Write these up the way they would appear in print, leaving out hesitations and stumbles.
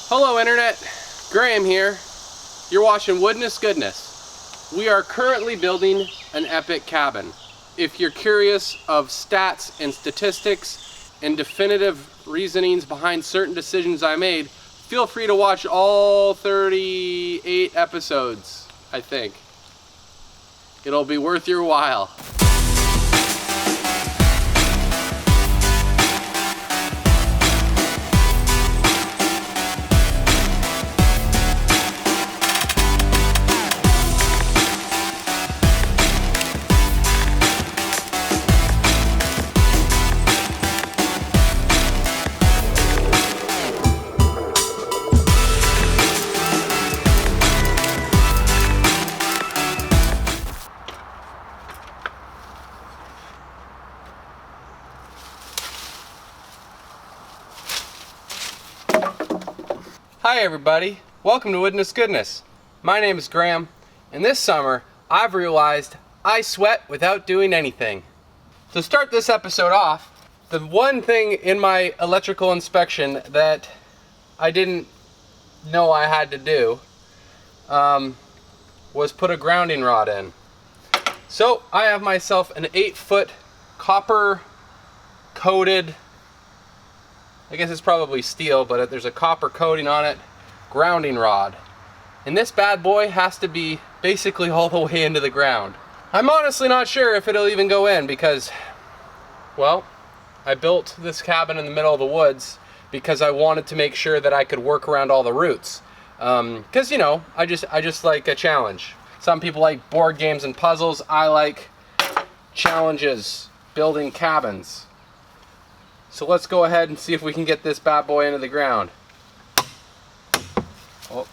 Hello Internet, Graham here. You're watching Woodness Goodness. We are currently building an epic cabin. If you're curious of stats and statistics and definitive reasonings behind certain decisions I made, feel free to watch all 38 episodes, I think. It'll be worth your while. Hi everybody, welcome to Woodness Goodness. My name is Graham, and this summer I've realized I sweat without doing anything. To start this episode off, the one thing in my electrical inspection that I didn't know I had to do was put a grounding rod in. So I have myself an 8-foot copper coated, I guess it's probably steel, but there's a copper coating on it, grounding rod. And this bad boy has to be basically all the way into the ground. I'm honestly not sure if it'll even go in because, well, I built this cabin in the middle of the woods because I wanted to make sure that I could work around all the roots. Because, you know, I just like a challenge. Some people like board games and puzzles. I like challenges, building cabins. So let's go ahead and see if we can get this bad boy into the ground. Oh.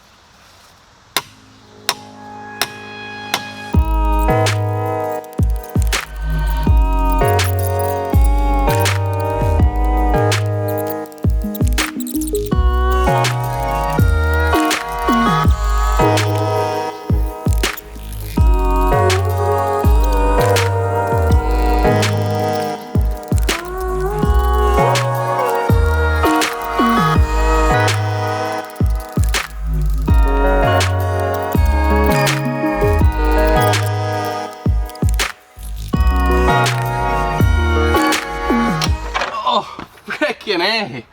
Frickin' A.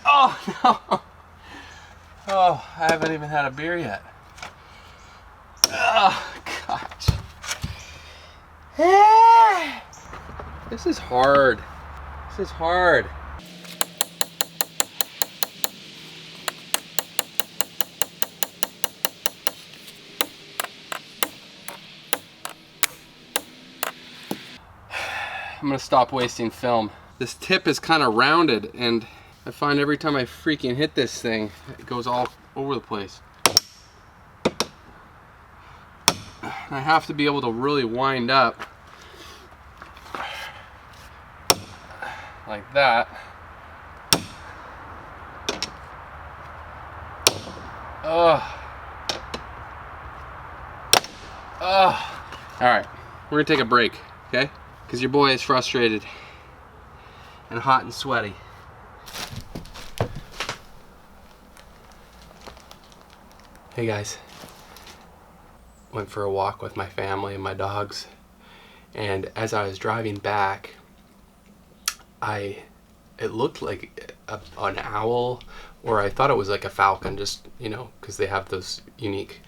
Oh no. Oh, I haven't even had a beer yet. Oh gosh. This is hard. This is hard. I'm gonna stop wasting film. This tip is kind of rounded, and I find every time I freaking hit this thing, it goes all over the place. I have to be able to really wind up like that. Ugh. Ugh. All right, we're gonna take a break, okay? Because your boy is frustrated and hot and sweaty. Hey guys, went for a walk with my family and my dogs, and as I was driving back, it looked like an owl, or I thought it was like a falcon, just, you know, because they have those unique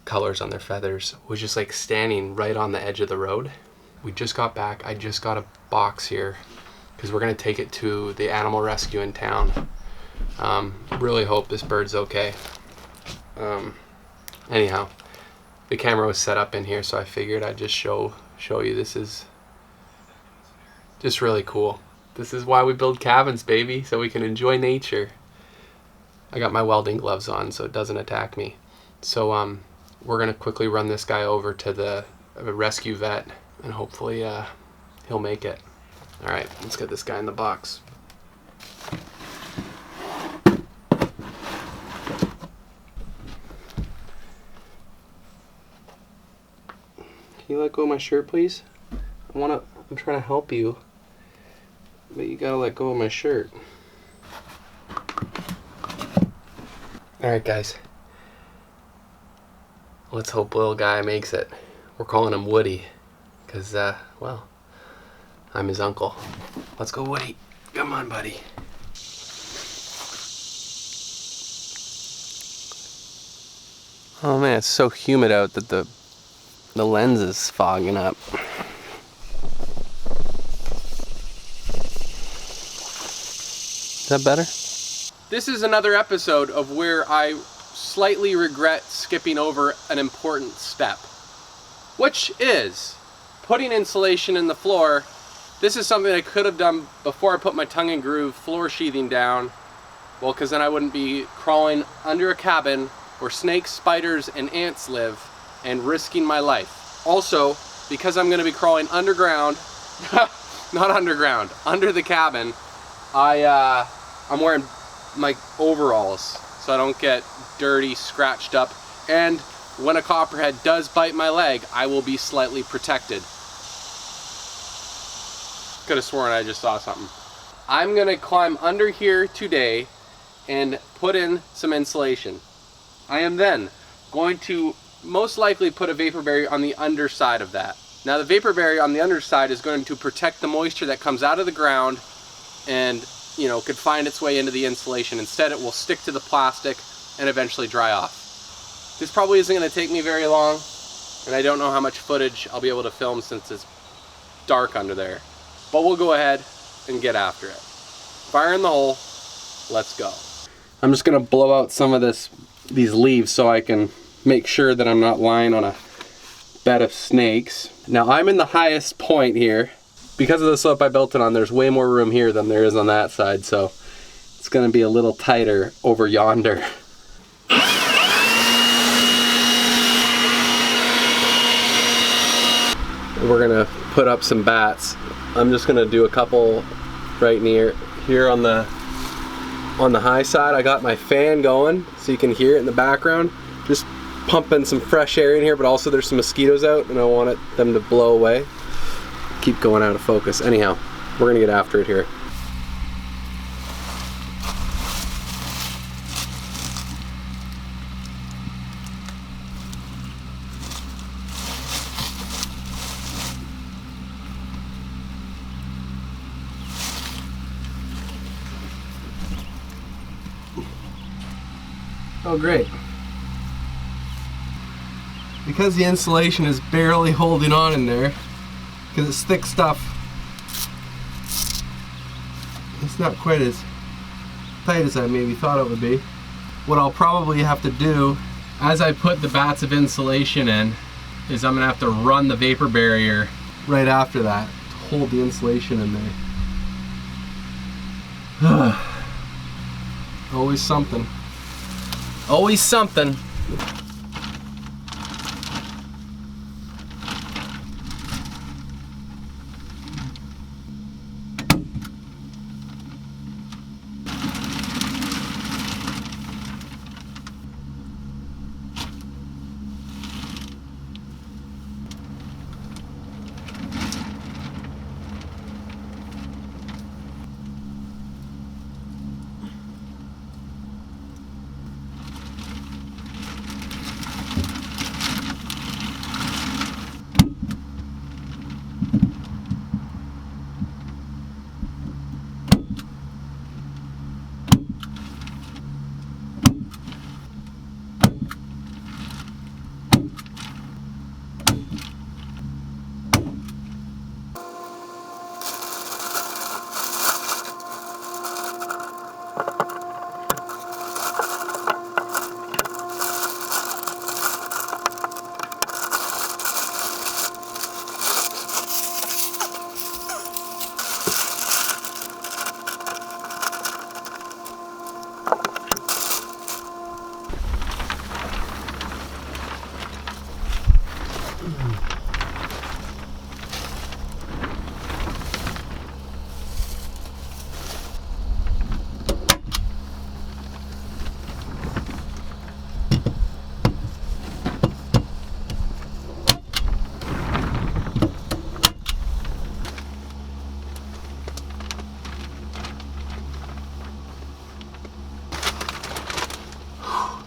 colors on their feathers, was just like standing right on the edge of the road. We just got back. I just got a box here because we're gonna take it to the animal rescue in town. Really hope this bird's okay. Anyhow, the camera was set up in here, so I figured I'd just show you. This is just really cool. This is why we build cabins, baby, so we can enjoy nature. I got my welding gloves on so it doesn't attack me. So we're gonna quickly run this guy over to the rescue vet, and hopefully he'll make it. All right, let's get this guy in the box. Can you let go of my shirt, please? I'm trying to help you, but you gotta let go of my shirt. Alright guys, let's hope little guy makes it. We're calling him Woody, because, well, I'm his uncle. Let's go, Woody. Come on, buddy. Oh man, it's so humid out that the lens is fogging up. Is that better? This is another episode of where I slightly regret skipping over an important step, which is putting insulation in the floor. This is something I could have done before I put my tongue and groove floor sheathing down. Well, because then I wouldn't be crawling under a cabin where snakes, spiders, and ants live and risking my life. Also, because I'm going to be crawling underground, not underground, under the cabin, I'm wearing my overalls so I don't get dirty, scratched up, and when a copperhead does bite my leg, I will be slightly protected. Could have sworn I just saw something. I'm gonna climb under here today and put in some insulation. I am then going to most likely put a vapor barrier on the underside of that. Now the vapor barrier on the underside is going to protect the moisture that comes out of the ground and, you know, could find its way into the insulation. Instead it will stick to the plastic and eventually dry off. This probably isn't going to take me very long, and I don't know how much footage I'll be able to film since it's dark under there. But we'll go ahead and get after it. Fire in the hole, let's go. I'm just going to blow out some of these leaves so I can make sure that I'm not lying on a bed of snakes. Now I'm in the highest point here. Because of the slope I built it on, there's way more room here than there is on that side, so it's going to be a little tighter over yonder. We're going to put up some bats. I'm just going to do a couple right near here on the high side. I got my fan going so you can hear it in the background. Just pumping some fresh air in here, but also there's some mosquitoes out and I want them to blow away. Keep going out of focus. Anyhow, we're gonna get after it here. Oh great. Because the insulation is barely holding on in there, because it's thick stuff, it's not quite as tight as I maybe thought it would be. What I'll probably have to do as I put the bats of insulation in is I'm gonna have to run the vapor barrier right after that to hold the insulation in there. Always something. Always something.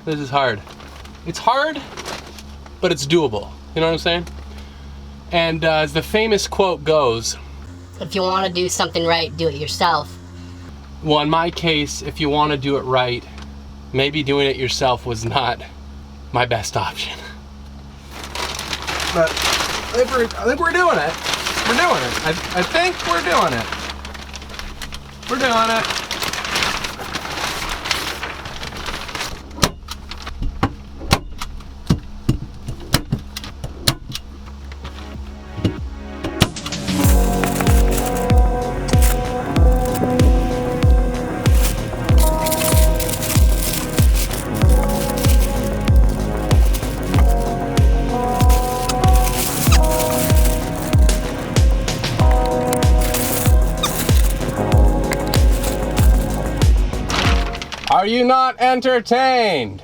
This is hard. It's hard, but it's doable. You know what I'm saying? And as the famous quote goes, if you want to do something right, do it yourself. Well, in my case, if you want to do it right, maybe doing it yourself was not my best option. But I think we're doing it. We're doing it. I think we're doing it. We're doing it. Are you not entertained?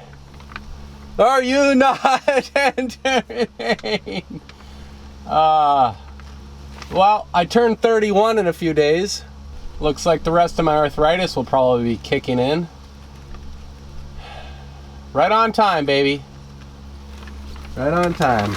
Are you not entertained? Well, I turned 31 in a few days. Looks like the rest of my arthritis will probably be kicking in. Right on time, baby. Right on time.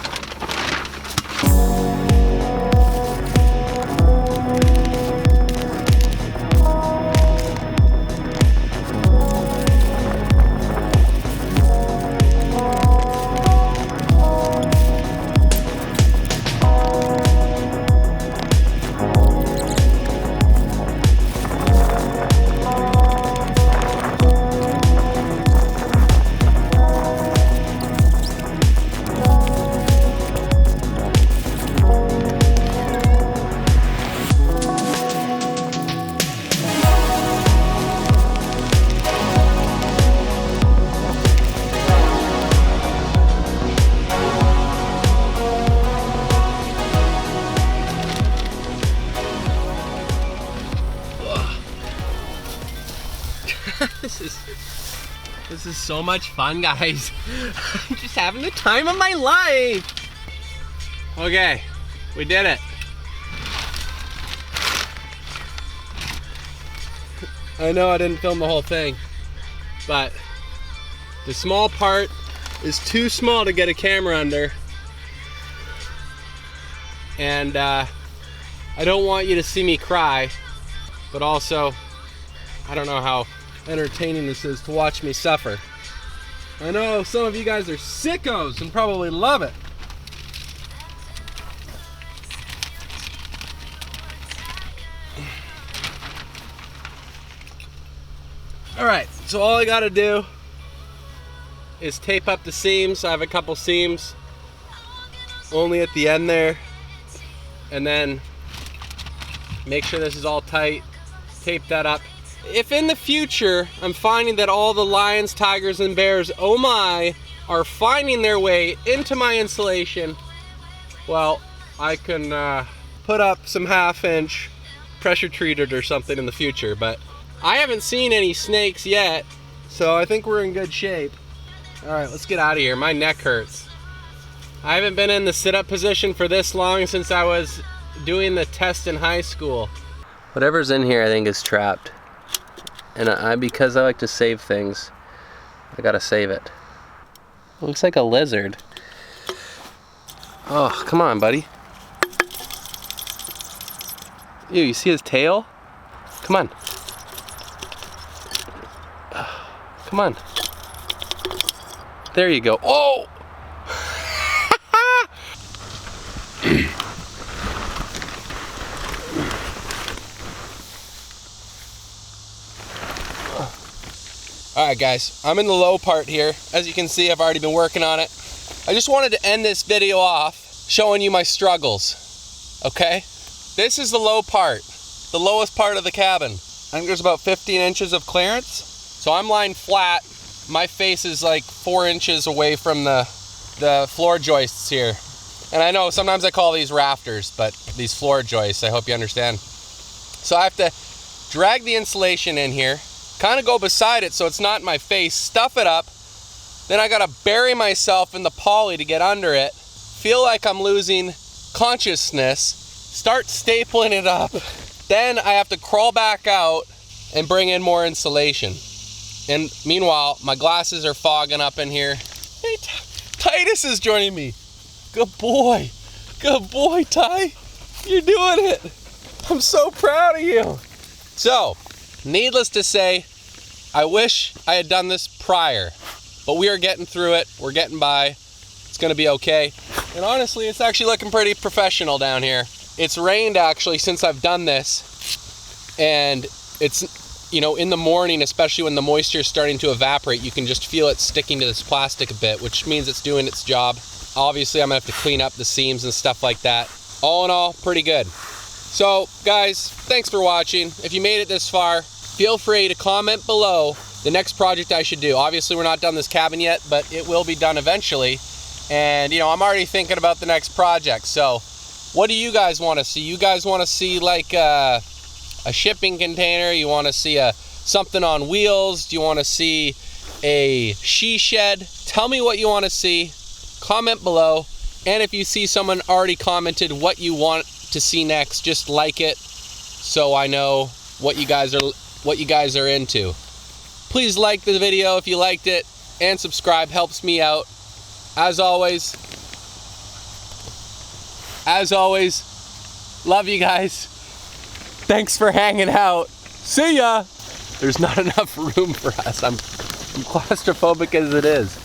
This is so much fun, guys. I'm just having the time of my life. Okay, we did it. I know I didn't film the whole thing, but the small part is too small to get a camera under. And I don't want you to see me cry, but also I don't know how entertaining this is to watch me suffer. I know some of you guys are sickos and probably love it. Alright, so all I gotta do is tape up the seams. I have a couple seams only at the end there, and then make sure this is all tight, tape that up. If in the future I'm finding that all the lions, tigers, and bears, oh my, are finding their way into my insulation, well, I can put up some 1/2-inch pressure treated or something in the future, but I haven't seen any snakes yet, so I think we're in good shape. All right, let's get out of here. My neck hurts. I haven't been in the sit-up position for this long since I was doing the test in high school. Whatever's in here I think is trapped. And because I like to save things, I gotta save it. Looks like a lizard. Oh, come on, buddy. Ew, you see his tail? Come on. Come on. There you go. Oh! Alright guys, I'm in the low part here. As you can see, I've already been working on it. I just wanted to end this video off showing you my struggles, okay? This is the low part, the lowest part of the cabin. I think there's about 15 inches of clearance. So I'm lying flat. My face is like 4 inches away from the floor joists here. And I know sometimes I call these rafters, but these floor joists, I hope you understand. So I have to drag the insulation in here, kind of go beside it so it's not in my face, stuff it up, then I gotta bury myself in the poly to get under it, feel like I'm losing consciousness, start stapling it up, then I have to crawl back out and bring in more insulation. And meanwhile, my glasses are fogging up in here. Hey, Titus is joining me. Good boy. Good boy, Ty. You're doing it. I'm so proud of you. So, needless to say, I wish I had done this prior, but we are getting through it. We're getting by. It's gonna be okay. And honestly, it's actually looking pretty professional down here. It's rained actually since I've done this, and it's, you know, in the morning, especially when the moisture is starting to evaporate, you can just feel it sticking to this plastic a bit, which means it's doing its job. Obviously, I'm gonna have to clean up the seams and stuff like that. All in all, pretty good. So, guys, thanks for watching. If you made it this far, feel free to comment below the next project I should do. Obviously, we're not done this cabin yet, but it will be done eventually. And, you know, I'm already thinking about the next project. So, what do you guys want to see? You guys want to see, like, a shipping container? You want to see something on wheels? Do you want to see a she shed? Tell me what you want to see. Comment below. And if you see someone already commented what you want to see next, just like it so I know what you guys are into. Please like the video if you liked it, and subscribe, helps me out. As always, love you guys. Thanks for hanging out. See ya. There's not enough room for us. I'm claustrophobic as it is.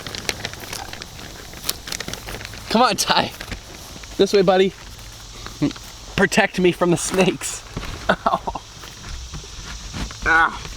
Come on, Ty. This way, buddy. Protect me from the snakes. Ow. Ah.